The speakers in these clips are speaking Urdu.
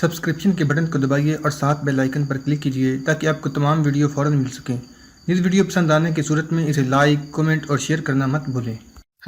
سبسکرپشن کے بٹن کو دبائیے اور ساتھ بیل آئیکن پر کلک کیجیے تاکہ آپ کو تمام ویڈیو فوراً مل سکیں۔ اس ویڈیو پسند آنے کی صورت میں اسے لائک، کمنٹ اور شیئر کرنا مت بھولیں۔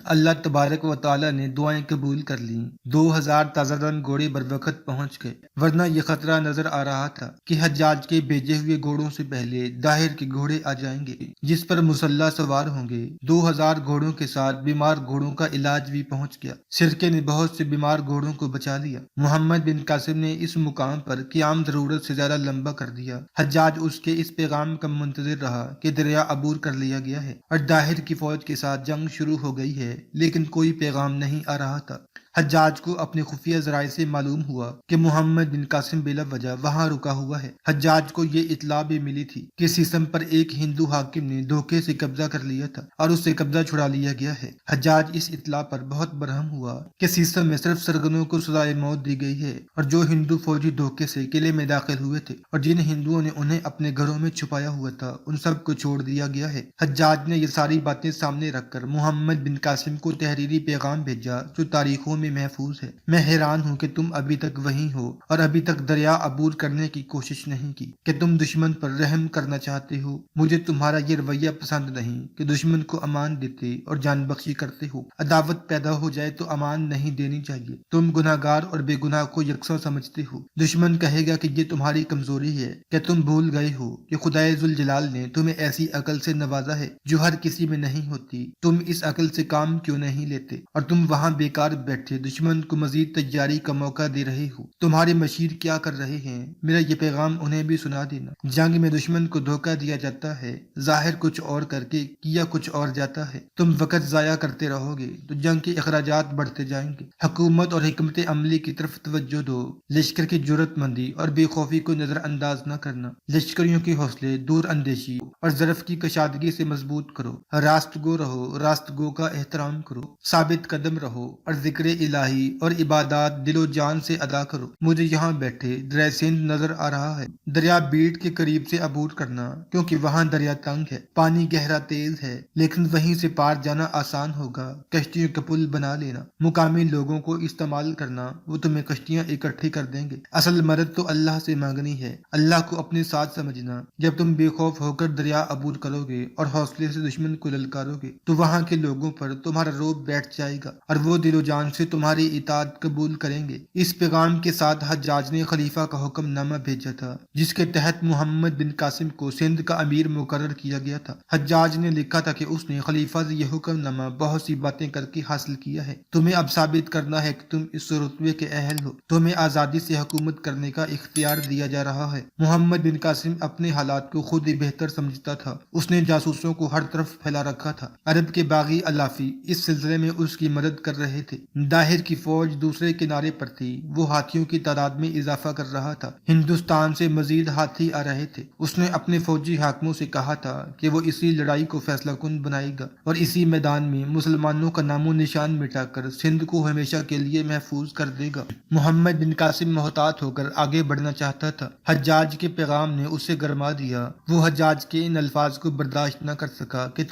اللہ تبارک و تعالی نے دعائیں قبول کر لیں۔ 2000 تازہ رن گھوڑے بروقت پہنچ گئے، ورنہ یہ خطرہ نظر آ رہا تھا کہ حجاج کے بھیجے ہوئے گھوڑوں سے پہلے داہر کے گھوڑے آ جائیں گے جس پر مسلح سوار ہوں گے۔ 2000 گھوڑوں کے ساتھ بیمار گھوڑوں کا علاج بھی پہنچ گیا۔ سرکے نے بہت سے بیمار گھوڑوں کو بچا لیا۔ محمد بن قاسم نے اس مقام پر قیام ضرورت سے زیادہ لمبا کر دیا۔ حجاج اس کے اس پیغام کا منتظر رہا کہ دریا عبور کر لیا گیا ہے اور داہر کی فوج کے ساتھ جنگ شروع ہو گئی ہے، لیکن کوئی پیغام نہیں آ رہا تھا۔ حجاج کو اپنے خفیہ ذرائع سے معلوم ہوا کہ محمد بن قاسم بلا وجہ وہاں رکا ہوا ہے۔ حجاج کو یہ اطلاع بھی ملی تھی کہ سیسم پر ایک ہندو حاکم نے دھوکے سے قبضہ کر لیا تھا اور اس سے قبضہ چھڑا لیا گیا ہے۔ حجاج اس اطلاع پر بہت برہم ہوا کہ سیسم میں صرف سرگنوں کو سزائے موت دی گئی ہے، اور جو ہندو فوجی دھوکے سے قلعے میں داخل ہوئے تھے اور جن ہندوؤں نے انہیں اپنے گھروں میں چھپایا ہوا تھا ان سب کو چھوڑ دیا گیا ہے۔ حجاج نے یہ ساری باتیں سامنے رکھ کر محمد بن قاسم کو تحریری پیغام بھیجا جو تاریخوں میں محفوظ ہے۔ میں حیران ہوں کہ تم ابھی تک وہیں ہو اور ابھی تک دریا عبور کرنے کی کوشش نہیں کی، کہ تم دشمن پر رحم کرنا چاہتے ہو۔ مجھے تمہارا یہ رویہ پسند نہیں کہ دشمن کو امان دیتے اور جان بخشی کرتے ہو۔ عداوت پیدا ہو جائے تو امان نہیں دینی چاہیے۔ تم گناہگار اور بے گناہ کو یکساں سمجھتے ہو۔ دشمن کہے گا کہ یہ تمہاری کمزوری ہے، کہ تم بھول گئے ہو کہ خدائے ذوالجلال نے تمہیں ایسی عقل سے نوازا ہے جو ہر کسی میں نہیں ہوتی۔ تم اس عقل سے کام کیوں نہیں لیتے اور تم وہاں بیکار بیٹھے دشمن کو مزید تیاری کا موقع دے رہے ہو۔ تمہارے مشیر کیا کر رہے ہیں، میرا یہ پیغام انہیں بھی سنا دینا۔ جنگ میں دشمن کو دھوکہ دیا جاتا ہے، ظاہر کچھ اور کر کے کیا کچھ اور جاتا ہے۔ تم وقت ضائع کرتے رہو گے تو جنگ کے اخراجات بڑھتے جائیں گے۔ حکومت اور حکمت عملی کی طرف توجہ دو۔ لشکر کی جرات مندی اور بے خوفی کو نظر انداز نہ کرنا۔ لشکریوں کے حوصلے دور اندیشی اور ظرف کی کشادگی سے مضبوط کرو۔ راست گو رہو، راست گو کا احترام کرو، ثابت قدم رہو اور ذکر الہی اور عبادات دل و جان سے ادا کرو۔ مجھے یہاں بیٹھے دریا سندھ نظر آ رہا ہے۔ دریا بیڑ کے قریب سے عبور کرنا، کیونکہ وہاں دریا تنگ ہے، پانی گہرا تیز ہے، لیکن وہیں سے پار جانا آسان ہوگا۔ کشتیوں کا پل بنا لینا، مقامی لوگوں کو استعمال کرنا، وہ تمہیں کشتیاں اکٹھی کر دیں گے۔ اصل مدد تو اللہ سے مانگنی ہے، اللہ کو اپنے ساتھ سمجھنا۔ جب تم بے خوف ہو کر دریا عبور کرو گے اور حوصلے سے دشمن کو للکارو گے تو وہاں کے لوگوں پر تمہارا روب بیٹھ جائے گا اور وہ دل و جان سے تمہاری اطاعت قبول کریں گے۔ اس پیغام کے ساتھ حجاج نے خلیفہ کا حکم نامہ بھیجا تھا جس کے تحت محمد بن قاسم کو سندھ کا امیر مقرر کیا گیا تھا۔ حجاج نے لکھا تھا کہ اس نے خلیفہ سے یہ حکم نامہ بہت سی باتیں کر کے حاصل کیا ہے۔ تمہیں اب ثابت کرنا ہے کہ تم اس رتبے کے اہل ہو۔ تمہیں آزادی سے حکومت کرنے کا اختیار دیا جا رہا ہے۔ محمد بن قاسم اپنے حالات کو خود ہی بہتر سمجھتا تھا۔ اس نے جاسوسوں کو ہر طرف پھیلا رکھا تھا۔ عرب کے باغی الافی اس سلسلے میں اس کی مدد کر رہے تھے۔ داہر کی فوج دوسرے کنارے پر تھی، وہ ہاتھیوں کی تعداد میں اضافہ کر رہا تھا۔ ہندوستان سے مزید ہاتھی آ رہے تھے۔ اس نے اپنے فوجی حاکموں سے کہا تھا کہ وہ اسی لڑائی کو فیصلہ کن بنائے گا اور اسی میدان میں مسلمانوں کا نام و نشان مٹا کر سندھ کو ہمیشہ کے لیے محفوظ کر دے گا۔ محمد بن قاسم محتاط ہو کر آگے بڑھنا چاہتا تھا۔ حجاج کے پیغام نے اسے گرما دیا۔ وہ حجاج کے ان الفاظ کو برداشت نہ کر سکا کہ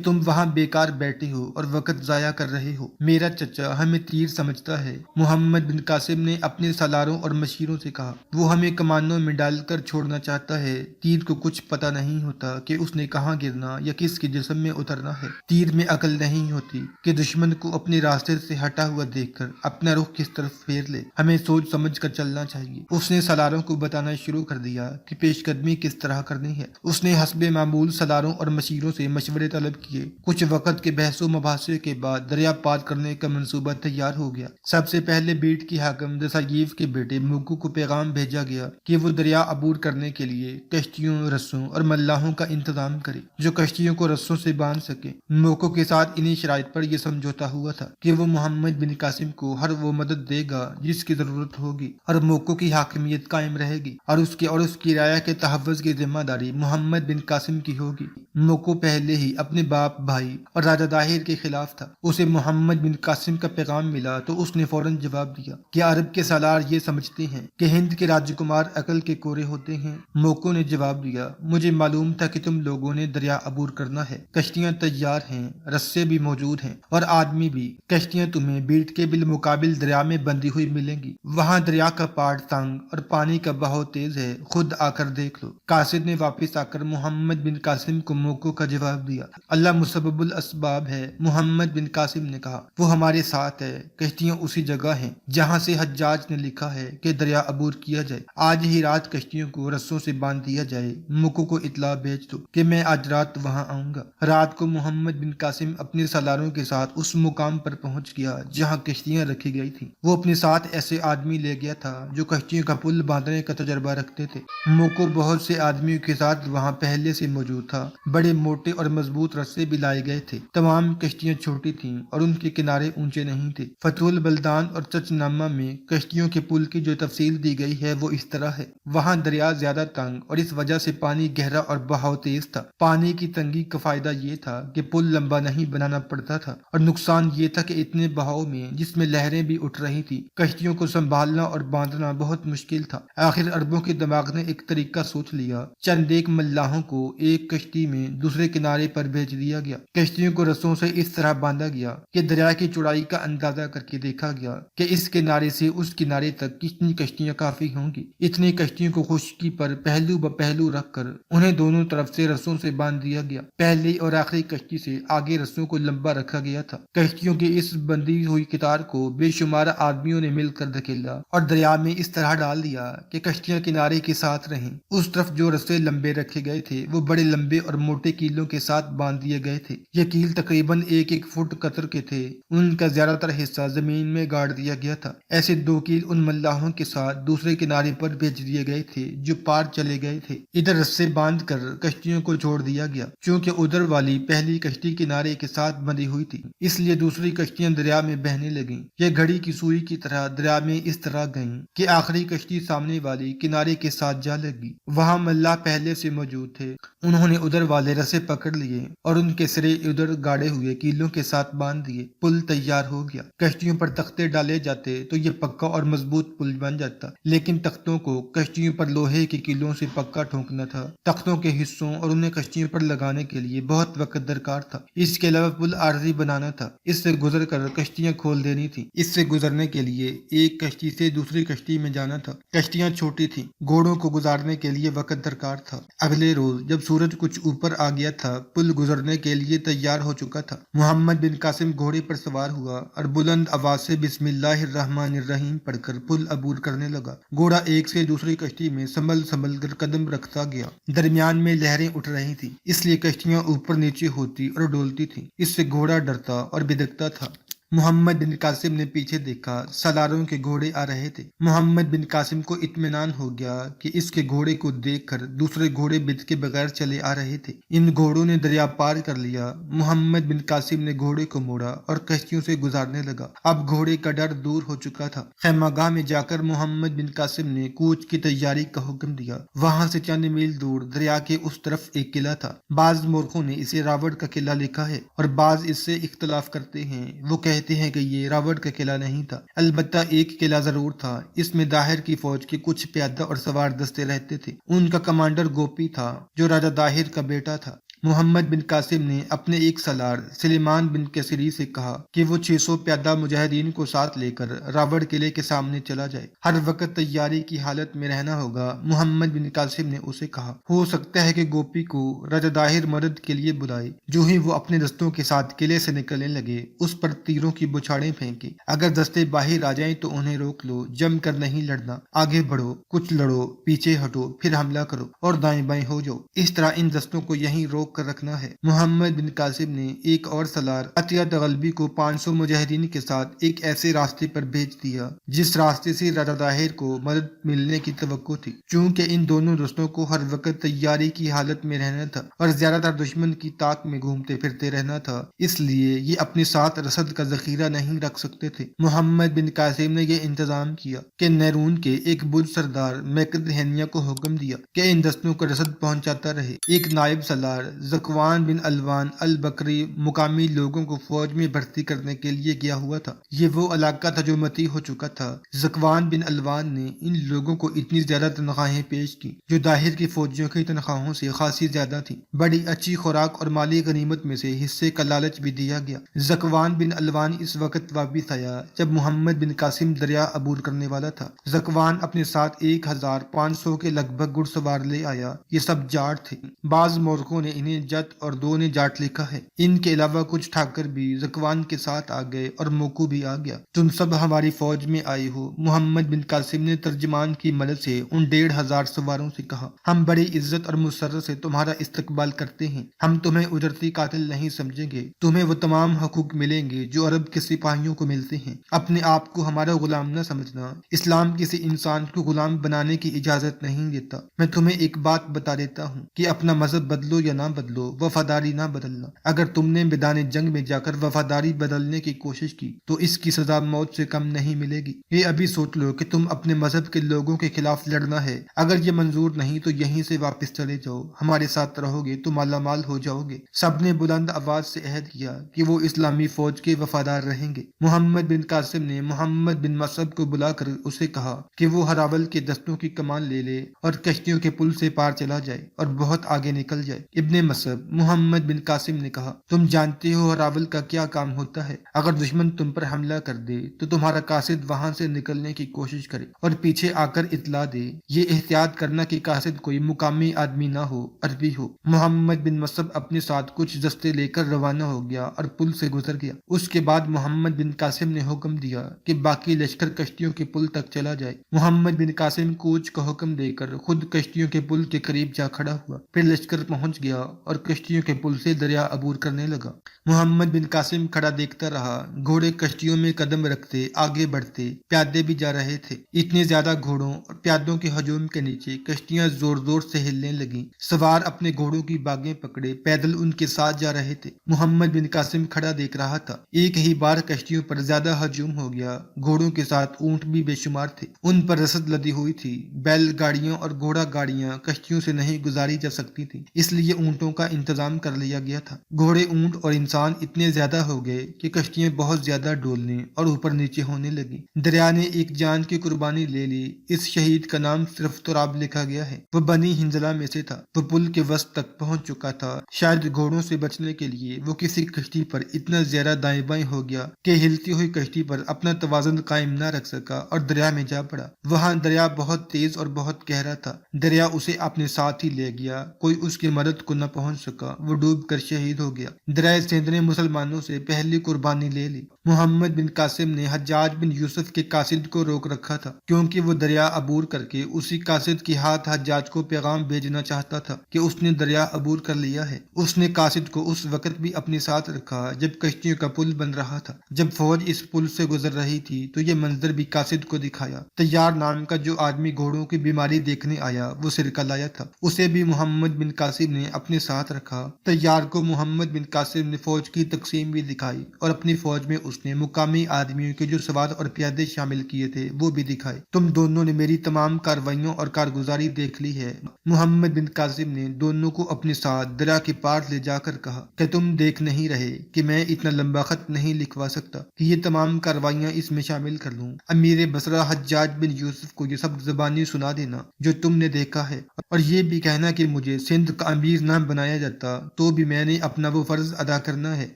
تم وہاں بیکار بیٹھے ہو اور وقت ضائع کر رہے ہو۔ میرا چچا ہمیں تیر سمجھتا ہے، محمد بن قاسم نے اپنے سالاروں اور مشیروں سے کہا۔ وہ ہمیں کمانوں میں ڈال کر چھوڑنا چاہتا ہے۔ تیر کو کچھ پتہ نہیں ہوتا کہ اس نے کہاں گرنا یا کس کے جسم میں اترنا ہے۔ تیر میں عقل نہیں ہوتی کہ دشمن کو اپنے راستے سے ہٹا ہوا دیکھ کر اپنا رخ کس طرف پھیر لے۔ ہمیں سوچ سمجھ کر چلنا چاہیے۔ اس نے سالاروں کو بتانا شروع کر دیا کہ پیش قدمی کس طرح کرنی ہے۔ اس نے حسب معمول سالاروں اور مشیروں سے مشورے طلب کیے۔ کچھ وقت کے بحث و مباحثے کے بعد دریا پار کرنے کا منصوبہ تیار ہو گیا۔ سب سے پہلے بیڑ کی حاکم دساگیو کے بیٹے موکو کو پیغام بھیجا گیا کہ وہ دریا عبور کرنے کے لیے کشتیوں، رسوں اور ملاحوں کا انتظام کرے جو کشتیوں کو رسوں سے باندھ سکے۔ موکو کے ساتھ انہی شرائط پر یہ سمجھوتا ہوا تھا کہ وہ محمد بن قاسم کو ہر وہ مدد دے گا جس کی ضرورت ہوگی اور موکو کی حاکمیت قائم رہے گی اور اس کی رعایا کے تحفظ کی ذمہ داری محمد بن قاسم کی ہوگی۔ موکو پہلے ہی اپنے باپ بھائی اور راجہ داہر کے خلاف تھا۔ اسے محمد بن قاسم کا پیغام ملا تو اس نے فوراً جواب دیا کہ عرب کے سالار یہ سمجھتے ہیں کہ ہند کے راجکمار عقل کے کورے ہوتے ہیں۔ موکو نے جواب دیا، مجھے معلوم تھا کہ تم لوگوں نے دریا عبور کرنا ہے، کشتیاں تیار ہیں، رسے بھی موجود ہیں اور آدمی بھی۔ کشتیاں تمہیں بیٹ کے بالمقابل دریا میں بندھی ہوئی ملیں گی۔ وہاں دریا کا پاڑ تنگ اور پانی کا بہاؤ تیز ہے، خود آ کر دیکھ لو۔ قاصد نے واپس آ کر محمد بن قاسم کو موکو کا جواب دیا۔ اللہ مسبب الاسباب ہے، محمد بن قاسم نے کہا، وہ ہمارے ساتھ ہے، کشتیاں اسی جگہ ہیں جہاں سے حجاج نے لکھا ہے کہ دریا عبور کیا جائے۔ آج ہی رات کشتیوں کو رسوں سے باندھ دیا جائے۔ موکو کو اطلاع بھیج دو کہ میں آج رات وہاں آؤں گا۔ رات کو محمد بن قاسم اپنے سالاروں کے ساتھ اس مقام پر پہنچ گیا جہاں کشتیاں رکھی گئی تھیں۔ وہ اپنے ساتھ ایسے آدمی لے گیا تھا جو کشتیوں کا پل باندھنے کا تجربہ رکھتے تھے۔ موکو بہت سے آدمیوں کے ساتھ وہاں پہلے سے موجود تھا۔ بڑے موٹے اور مضبوط رسے بھی لائے گئے تھے۔ تمام کشتیاں چھوٹی تھیں اور ان کے کنارے اونچے نہیں تھے۔ فتح البلدان اور چچ نامہ میں کشتیوں کے پل کی جو تفصیل دی گئی ہے وہ اس طرح ہے۔ وہاں دریا زیادہ تنگ اور اس وجہ سے پانی گہرا اور بہاؤ تیز تھا۔ پانی کی تنگی کا فائدہ یہ تھا کہ پل لمبا نہیں بنانا پڑتا تھا، اور نقصان یہ تھا کہ اتنے بہاؤ میں جس میں لہریں بھی اٹھ رہی تھی، کشتیوں کو سنبھالنا اور باندھنا بہت مشکل تھا۔ آخر عربوں کے دماغ نے ایک طریقہ سوچ لیا۔ چند ایک ملاحوں کو ایک کشتی میں دوسرے کنارے پر بھیج دیا گیا۔ کشتیوں کو رسوں سے اس طرح باندھا گیا کہ دریا کی چوڑائی کا اندازہ کر کے دیکھا گیا کہ اس کنارے سے اس کنارے تک کتنی کشتیاں کافی ہوں گی۔ اتنی کشتیوں کو خشکی پر پہلو ب پہلو رکھ کر انہیں دونوں طرف سے رسوں سے باندھ دیا گیا۔ پہلی اور آخری کشتی سے آگے رسوں کو لمبا رکھا گیا تھا۔ کشتیوں کی اس بندھی ہوئی قطار کو بے شمار آدمیوں نے مل کر دھکیلا اور دریا میں اس طرح ڈال دیا کہ کشتیاں کنارے کے ساتھ رہیں۔ اس طرف جو رسے لمبے رکھے گئے تھے وہ بڑے لمبے اور موٹے کیلوں کے ساتھ باندھ دیے گئے تھے۔ یہ کیل تقریباً 1-1 فٹ قطر کے تھے۔ ان کا زیادہ تر حصہ زمین میں گاڑ دیا گیا تھا۔ ایسے 2 کیل ان ملاحوں کے ساتھ دوسرے کنارے پر بھیج دیے گئے تھے جو پار چلے گئے تھے۔ ادھر رسے باندھ کر کشتیوں کو چھوڑ دیا گیا۔ چونکہ ادھر والی پہلی کشتی کنارے کے ساتھ بندھی ہوئی تھی، اس لیے دوسری کشتیاں دریا میں بہنے لگیں۔ یہ گھڑی کی سوئی کی طرح دریا میں اس طرح گئیں کہ آخری کشتی سامنے والی کنارے کے ساتھ جا لگی۔ وہاں ملاح پہلے سے موجود تھے۔ انہوں نے ادھر والے رسے پکڑ لیے اور ان کے سرے ادھر گاڑے ہوئے کیلوں کے ساتھ باندھ دیے۔ پل تیار ہو گیا۔ کشتیوں پر تختے ڈالے جاتے تو یہ پکا اور مضبوط پل بن جاتا، لیکن تختوں کو کشتیوں پر لوہے کے کیلوں سے پکا ٹھونکنا تھا۔ تختوں کے حصوں اور انہیں کشتیوں پر لگانے کے لیے بہت وقت درکار تھا۔ اس کے علاوہ پل عارضی بنانا تھا، اس سے گزر کر کشتیاں کھول دینی تھی۔ اس سے گزرنے کے لیے ایک کشتی سے دوسری کشتی میں جانا تھا۔ کشتیاں چھوٹی تھیں، گھوڑوں کو گزارنے کے لیے وقت درکار تھا۔ اگلے روز جب سورج کچھ اوپر آ گیا تھا، پل گزرنے کے لیے تیار ہو چکا تھا۔ محمد بن قاسم گھوڑے پر سوار ہوا اور بلند آواز سے بسم اللہ الرحمن الرحیم پڑھ کر پل عبور کرنے لگا۔ گھوڑا ایک سے دوسری کشتی میں سنبھل سنبھل کر قدم رکھتا گیا۔ درمیان میں لہریں اٹھ رہی تھی، اس لیے کشتیاں اوپر نیچے ہوتی اور ڈولتی تھیں۔ اس سے گھوڑا ڈرتا اور بدکتا تھا۔ محمد بن قاسم نے پیچھے دیکھا، سالاروں کے گھوڑے آ رہے تھے۔ محمد بن قاسم کو اطمینان ہو گیا کہ اس کے گھوڑے کو دیکھ کر دوسرے گھوڑے بد کے بغیر چلے آ رہے تھے۔ ان گھوڑوں نے دریا پار کر لیا۔ محمد بن قاسم نے گھوڑے کو موڑا اور کشتیوں سے گزارنے لگا۔ اب گھوڑے کا ڈر دور ہو چکا تھا۔ خیمہ گاہ میں جا کر محمد بن قاسم نے کوچ کی تیاری کا حکم دیا۔ وہاں سے چند میل دور دریا کے اس طرف ایک قلعہ تھا۔ بعض مورخوں نے اسے راوڑ کا قلعہ لکھا ہے اور بعض اس سے اختلاف کرتے ہیں۔ وہ کہتے ہیں کہ یہ راوڑ کا قلعہ نہیں تھا، البتہ ایک قلعہ ضرور تھا۔ اس میں داہر کی فوج کے کچھ پیادہ اور سوار دستے رہتے تھے۔ ان کا کمانڈر گوپی تھا جو راجہ داہر کا بیٹا تھا۔ محمد بن قاسم نے اپنے ایک سالار سلیمان بن کثیری سے کہا کہ وہ 600 پیادہ مجاہدین کو ساتھ لے کر راوڑ قلعے کے سامنے چلا جائے۔ ہر وقت تیاری کی حالت میں رہنا ہوگا۔ محمد بن قاسم نے اسے کہا، ہو سکتا ہے کہ گوپی کو راجہ داہر مدد کے لیے بلائے۔ جو ہی وہ اپنے دستوں کے ساتھ قلعے سے نکلنے لگے، اس پر تیروں کی بوچھاڑیں پھینکی۔ اگر دستے باہر آ جائیں تو انہیں روک لو، جم کر نہیں لڑنا، آگے بڑھو، کچھ لڑو، پیچھے ہٹو، پھر حملہ کرو اور دائیں بائیں ہو جاؤ۔ اس طرح ان دستوں کو یہیں روک کر رکھنا ہے۔ محمد بن قاسم نے ایک اور سالار عطیہ تغلبی کو 500 مجاہدین کے ساتھ ایک ایسے راستے پر بھیج دیا جس راستے سے راجہ داہر کو مدد ملنے کی توقع تھی۔ چونکہ ان دونوں دستوں کو ہر وقت تیاری کی حالت میں رہنا تھا اور زیادہ تر دشمن کی طاق میں گھومتے پھرتے رہنا تھا، اس لیے یہ اپنے ساتھ رسد کا ذخیرہ نہیں رکھ سکتے تھے۔ محمد بن قاسم نے یہ انتظام کیا کہ نیرون کے ایک بزرگ سردار میکد ہینیا کو حکم دیا کہ ان دستوں کو رسد پہنچاتا رہے۔ ایک نائب سالار زکوان بن الوان البکری مقامی لوگوں کو فوج میں بھرتی کرنے کے لیے گیا ہوا تھا۔ یہ وہ علاقہ تھا جو متی ہو چکا تھا۔ زکوان بن الوان نے ان لوگوں کو اتنی زیادہ تنخواہیں پیش کی جو ظاہر کی فوجیوں کی تنخواہوں سے خاصی زیادہ تھی۔ بڑی اچھی خوراک اور مالی غنیمت میں سے حصے کا لالچ بھی دیا گیا۔ زکوان بن الوان اس وقت واپس آیا جب محمد بن قاسم دریا عبور کرنے والا تھا۔ زکوان اپنے ساتھ 1500 کے لگ بھگ گھڑ سوار لے آیا۔ یہ سب جاٹ تھے۔ بعض مورخوں نے انہیں جت اور دو نے جاٹ لکھا ہے۔ ان کے علاوہ کچھ ٹھاکر بھی زکوان کے ساتھ آ گئے اور موکو بھی آ گیا۔ تم سب ہماری فوج میں آئے ہو، محمد بن قاسم نے ترجمان کی مدد سے ان 1500 سواروں سے کہا۔ ہم بڑی عزت اور مسرت سے تمہارا استقبال کرتے ہیں۔ ہم تمہیں اجرتی قاتل نہیں سمجھیں گے۔ تمہیں وہ تمام حقوق ملیں گے جو عرب کے سپاہیوں کو ملتے ہیں۔ اپنے آپ کو ہمارا غلام نہ سمجھنا۔ اسلام کسی انسان کو غلام بنانے کی اجازت نہیں دیتا۔ میں تمہیں ایک بات بتا دیتا ہوں کہ اپنا مذہب بدلو یا نہ بدلو، وفاداری نہ بدلنا۔ اگر تم نے میدان جنگ میں جا کر وفاداری بدلنے کی کوشش کی تو اس کی سزا موت سے کم نہیں ملے گی۔ یہ ابھی سوچ لو کہ تم اپنے مذہب کے لوگوں کے خلاف لڑنا ہے۔ اگر یہ منظور نہیں تو یہیں سے واپس چلے جاؤ۔ ہمارے ساتھ رہو گے تو مالا مال ہو جاؤ گے۔ سب نے بلند آواز سے عہد کیا کہ وہ اسلامی فوج کے وفادار رہیں گے۔ محمد بن قاسم نے محمد بن مصعب کو بلا کر اسے کہا کہ وہ ہراول کے دستوں کی کمان لے لے اور کشتیوں کے پل سے پار چلا جائے اور بہت آگے نکل جائے۔ ابن مصعب محمد بن قاسم نے کہا، تم جانتے ہو ہراول کا کیا کام ہوتا ہے؟ اگر دشمن تم پر حملہ کر دے تو تمہارا قاصد وہاں سے نکلنے کی کوشش کرے اور پیچھے آ کر اطلاع دے۔ یہ احتیاط کرنا کہ قاصد کوئی مقامی آدمی نہ ہو، عربی ہو۔ محمد بن مصعب اپنے ساتھ کچھ دستے لے کر روانہ ہو گیا اور پل سے گزر گیا۔ اس کے بعد محمد بن قاسم نے حکم دیا کہ باقی لشکر کشتیوں کے پل تک چلا جائے۔ محمد بن قاسم کوچ کا حکم دے کر خود کشتیوں کے پل کے قریب جا کھڑا ہوا۔ پھر لشکر پہنچ گیا اور کشتیوں کے پل سے دریا عبور کرنے لگا۔ محمد بن قاسم کھڑا دیکھتا رہا۔ گھوڑے کشتیوں میں قدم رکھتے آگے بڑھتے، پیادے بھی جا رہے تھے۔ اتنے زیادہ گھوڑوں اور پیادوں کے ہجوم کے نیچے کشتیاں زور زور سے ہلنے لگیں۔ سوار اپنے گھوڑوں کی باگیں پکڑے پیدل ان کے ساتھ جا رہے تھے۔ محمد بن قاسم کھڑا دیکھ رہا تھا۔ ایک ہی بار کشتیوں پر زیادہ ہجوم ہو گیا۔ گھوڑوں کے ساتھ اونٹ بھی بے شمار تھے۔ ان پر رسد لدی ہوئی تھی۔ بیل گاڑیوں اور گھوڑا گاڑیاں کشتیوں سے نہیں گزاری جا سکتی تھی، اس لیے اونٹوں کا انتظام کر لیا گیا تھا۔ گھوڑے، اونٹ اور انسان اتنے زیادہ ہو گئے کہ کشتیاں بہت زیادہ ڈولنے اور اوپر نیچے ہونے لگی۔ دریا نے ایک جان کی قربانی لے لی۔ اس شہید کا نام صرف تراب لکھا گیا ہے۔ وہ بنی ہنزلہ میں سے تھا۔ وہ پل کے وسط تک پہنچ چکا تھا۔ شاید گھوڑوں سے بچنے کے لیے وہ کسی کشتی پر اتنا زیادہ دائیں بائیں ہو گیا کہ ہلتی ہوئی کشتی پر اپنا توازن قائم نہ رکھ سکا اور دریا میں جا پڑا۔ وہاں دریا بہت تیز اور بہت گہرا تھا۔ دریا اسے اپنے ساتھ ہی لے گیا۔ کوئی اس کی مدد کو نہ پہنچ سکا۔ وہ ڈوب کر شہید ہو گیا۔ دریائے سندھ نے مسلمانوں سے پہلی قربانی لے لی۔ محمد بن قاسم نے حجاج بن یوسف کے قاصد کو روک رکھا تھا کیونکہ وہ دریا عبور کر کے اسی قاصد کے ہاتھ حجاج کو پیغام بھیجنا چاہتا تھا کہ اس نے دریا عبور کر لیا ہے۔ اس نے قاصد کو اس وقت بھی اپنے ساتھ رکھا جب کشتیوں کا پل بن رہا تھا۔ جب فوج اس پل سے گزر رہی تھی تو یہ منظر بھی قاصد کو دکھایا۔ تیار نام کا جو آدمی گھوڑوں کی بیماری دیکھنے آیا وہ سرکہ لایا تھا، اسے بھی محمد بن قاسم نے اپنے ساتھ رکھا۔ تیار کو محمد بن قاسم نے فوج کی تقسیم بھی دکھائی اور اپنی فوج میں اس نے مقامی آدمیوں کے جو سوار اور پیادے شامل کیے تھے وہ بھی دکھائے۔ تم دونوں نے میری تمام کاروائیوں اور کارگزاری دیکھ لی ہے۔ محمد بن قاسم نے دونوں کو اپنے ساتھ دریا کے پار لے جا کر کہا کہ تم دیکھ نہیں رہے کہ میں اتنا لمبا خط نہیں لکھوا سکتا کہ یہ تمام کاروائیاں اس میں شامل کر لوں۔ امیر بصرہ حجاج بن یوسف کو یہ سب زبانی سنا دینا جو تم نے دیکھا ہے، اور یہ بھی کہنا کہ مجھے سندھ کا امیر نہ بنایا جاتا تو بھی میں نے اپنا وہ فرض ادا کرنا ہے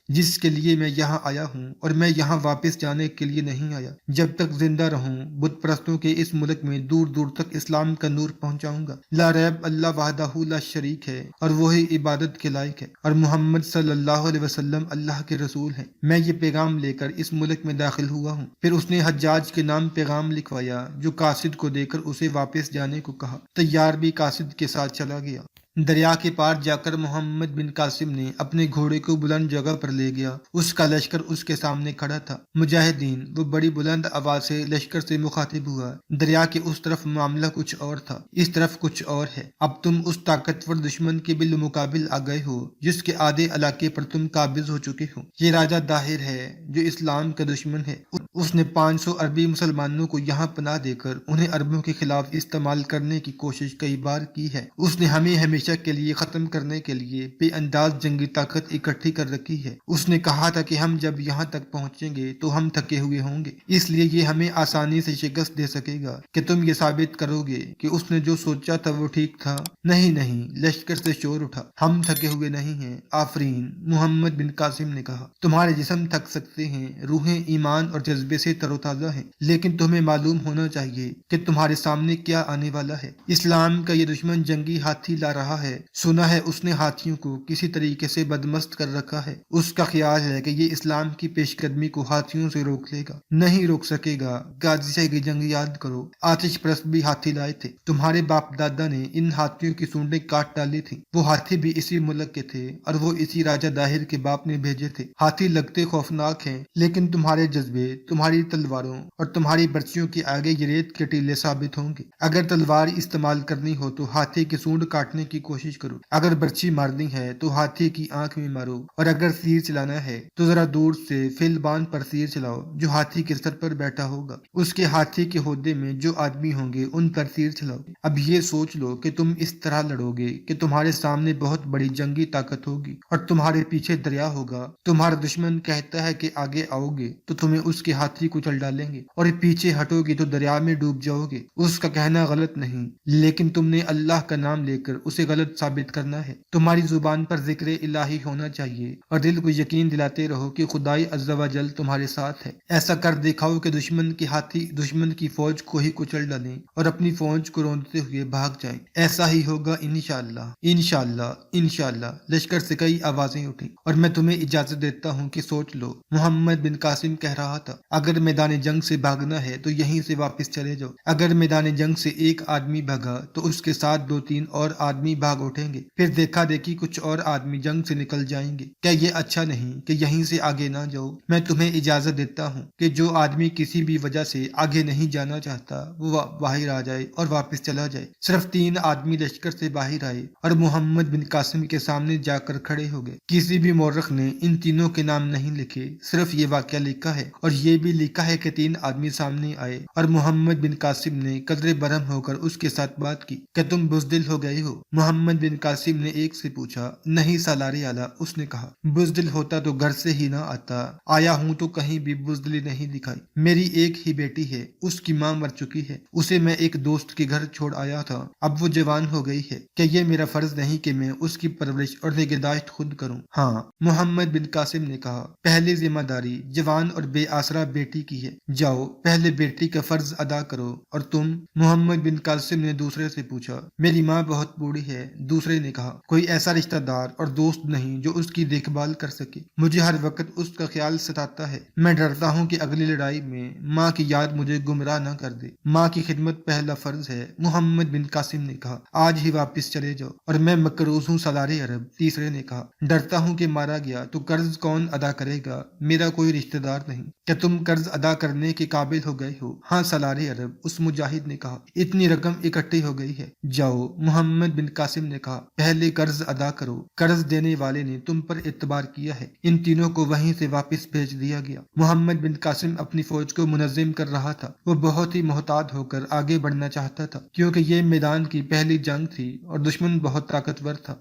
جس کے لیے میں یہاں آیا ہوں، اور میں یہاں واپس جانے کے لیے نہیں آیا۔ جب تک زندہ رہوں بت پرستوں کے اس ملک میں دور دور تک اسلام کا نور پہنچاؤں گا۔ لا ریب اللہ وحدہ لا شریک ہے اور وہی عبادت کے لائق ہے، اور محمد صلی اللہ علیہ وسلم اللہ کے رسول ہیں۔ میں یہ پیغام لے کر اس ملک میں داخل ہوا ہوں۔ پھر اس نے حجاج کے نام پیغام لکھوایا جو قاصد کو دے کر اسے واپس جانے کو کہا۔ تیار بھی قاصد کے ساتھ چلا گیا۔ دریا کے پار جا کر محمد بن قاسم نے اپنے گھوڑے کو بلند جگہ پر لے گیا۔ اس کا لشکر اس کے سامنے کھڑا تھا۔ مجاہدین، وہ بڑی بلند آواز سے لشکر سے مخاطب ہوا۔ دریا کے اس طرف معاملہ کچھ اور تھا، اس طرف کچھ اور ہے۔ اب تم اس طاقتور دشمن کے بالمقابل آ گئے ہو جس کے آدھے علاقے پر تم قابض ہو چکے ہو۔ یہ راجہ داہر ہے جو اسلام کا دشمن ہے۔ اس نے 500 عربی مسلمانوں کو یہاں پناہ دے کر انہیں عربوں کے خلاف استعمال کرنے کی کوشش کئی بار کی ہے۔ اس نے ہمیں ہمیشہ ہمیشہ کے لیے ختم کرنے کے لیے بے انداز جنگی طاقت اکٹھی کر رکھی ہے۔ اس نے کہا تھا کہ ہم جب یہاں تک پہنچیں گے تو ہم تھکے ہوئے ہوں گے، اس لیے یہ ہمیں آسانی سے شکست دے سکے گا کہ تم یہ ثابت کرو گے کہ اس نے جو سوچا تھا وہ ٹھیک تھا۔ نہیں نہیں، لشکر سے شور اٹھا، ہم تھکے ہوئے نہیں ہیں۔ آفرین، محمد بن قاسم نے کہا، تمہارے جسم تھک سکتے ہیں، روحیں ایمان اور جذبے سے تر و تازہ ہیں، لیکن تمہیں معلوم ہونا چاہیے کہ تمہارے سامنے کیا آنے والا ہے۔ اسلام کا یہ دشمن جنگی ہاتھی لا رہا ہے۔ سنا ہے اس نے ہاتھیوں کو کسی طریقے سے بدمست کر رکھا ہے۔ اس کا خیال ہے کہ یہ اسلام کی پیش قدمی کو ہاتھیوں سے روک لے گا۔ نہیں روک سکے گا۔ قادسیہ کی جنگ یاد کرو، آتش پرست بھی ہاتھی لائے تھے، تمہارے باپ دادا نے ان ہاتھیوں کی سونڈیں کاٹ ڈالی تھی۔ وہ ہاتھی بھی اسی ملک کے تھے اور وہ اسی راجہ داہر کے باپ نے بھیجے تھے۔ ہاتھی لگتے خوفناک ہیں، لیکن تمہارے جذبے، تمہاری تلواروں اور تمہاری برچیوں کے آگے یہ ریت کے ٹیلے ثابت ہوں گے۔ اگر تلوار استعمال کرنی ہو تو ہاتھی کی سونڈ کاٹنے کی کوشش کرو، اگر برچی مارنی ہے تو ہاتھی کی آنکھ میں مارو، اور اگر تیر چلانا ہے تو ذرا دور سے فیلبان پر تیر چلاؤ جو ہاتھی کے سر پر بیٹھا ہوگا۔ اس کے ہاتھی کے ہودے میں جو آدمی ہوں گے ان پر تیر چلاؤ۔ اب یہ سوچ لو کہ تم اس طرح لڑو گے کہ تمہارے سامنے بہت بڑی جنگی طاقت ہوگی اور تمہارے پیچھے دریا ہوگا۔ تمہارا دشمن کہتا ہے کہ آگے آؤ گے تو تمہیں اس کے ہاتھی کو چل ڈالیں گے، اور پیچھے ہٹو گے تو دریا میں ڈوب جاؤ گے۔ اس کا کہنا غلط نہیں، لیکن تم نے اللہ کا نام لے کر اسے غلط ثابت کرنا ہے۔ تمہاری زبان پر ذکر الہی ہونا چاہیے اور دل کو یقین دلاتے رہو کہ خدائی عز و جل تمہارے ساتھ ہے۔ ایسا کر دکھاؤ کہ دشمن کے ہاتھی دشمن کی فوج کو ہی کچل ڈالیں اور اپنی فوج کو روندتے ہوئے بھاگ جائیں۔ ایسا ہی ہوگا انشاءاللہ، انشاءاللہ، انشاءاللہ۔ لشکر سے کئی آوازیں اٹھیں، اور میں تمہیں اجازت دیتا ہوں کہ سوچ لو۔ محمد بن قاسم کہہ رہا تھا، اگر میدان جنگ سے بھاگنا ہے تو یہیں سے واپس چلے جاؤ۔ اگر میدان جنگ سے ایک آدمی بھاگا تو اس کے ساتھ 2-3 اور آدمی بھاگ اٹھیں گے، پھر دیکھا دیکھی کچھ اور آدمی جنگ سے نکل جائیں گے۔ کیا یہ اچھا نہیں کہ یہیں سے آگے نہ جاؤ؟ میں تمہیں اجازت دیتا ہوں کہ جو آدمی کسی بھی وجہ سے آگے نہیں جانا چاہتا وہ باہر آ جائے اور واپس چلا جائے۔ صرف 3 آدمی لشکر سے باہر آئے اور محمد بن قاسم کے سامنے جا کر کھڑے ہو گئے۔ کسی بھی مورخ نے ان تینوں کے نام نہیں لکھے، صرف یہ واقعہ لکھا ہے، اور یہ بھی لکھا ہے کہ 3 آدمی سامنے آئے اور محمد بن قاسم نے قدرے برہم ہو کر اس کے ساتھ بات کی کہ تم بزدل ہو گئے ہو؟ محمد بن قاسم نے ایک سے پوچھا، نہیں سالار اعلیٰ۔ اس نے کہا، بزدل ہوتا تو گھر سے ہی نہ آتا، آیا ہوں تو کہیں بھی بزدلی نہیں دکھائی۔ میری ایک ہی بیٹی ہے، اس کی ماں مر چکی ہے، اسے میں ایک دوست کے گھر چھوڑ آیا تھا، اب وہ جوان ہو گئی ہے، کہ یہ میرا فرض نہیں کہ میں اس کی پرورش اور نگہداشت خود کروں؟ ہاں، محمد بن قاسم نے کہا، پہلی ذمہ داری جوان اور بے آسرا بیٹی کی ہے، جاؤ پہلے بیٹی کا فرض ادا کرو۔ اور تم؟ محمد بن قاسم نے دوسرے سے پوچھا، میری ماں بہت بوڑھی ہے۔ دوسرے نے کہا، کوئی ایسا رشتہ دار اور دوست نہیں جو اس کی دیکھ بھال کر سکے؟ مجھے ہر وقت اس کا خیال ستاتا ہے، میں ڈرتا ہوں کہ اگلی لڑائی میں ماں کی یاد مجھے گمراہ نہ کر دے۔ ماں کی خدمت پہلا فرض ہے۔ محمد بن قاسم نے کہا، آج ہی واپس چلے جاؤ، اور میں مقروض ہوں سالار عرب۔ تیسرے نے کہا، ڈرتا ہوں کہ مارا گیا تو قرض کون ادا کرے گا؟ میرا کوئی رشتہ دار نہیں۔ کیا تم قرض ادا کرنے کے قابل ہو گئے ہو؟ ہاں سالار عرب، اس مجاہد نے کہا، اتنی رقم اکٹھی ہو گئی ہے۔ جاؤ، محمد بن قاسم نے کہا، پہلے قرض ادا کرو، قرض دینے والے نے تم پر اعتبار کیا ہے۔ ان تینوں کو وہیں سے واپس بھیج دیا گیا۔ محمد بن قاسم اپنی فوج کو منظم کر رہا تھا، وہ بہت ہی محتاط ہو کر آگے بڑھنا چاہتا تھا کیونکہ یہ میدان کی پہلی جنگ تھی اور دشمن بہت طاقتور تھا۔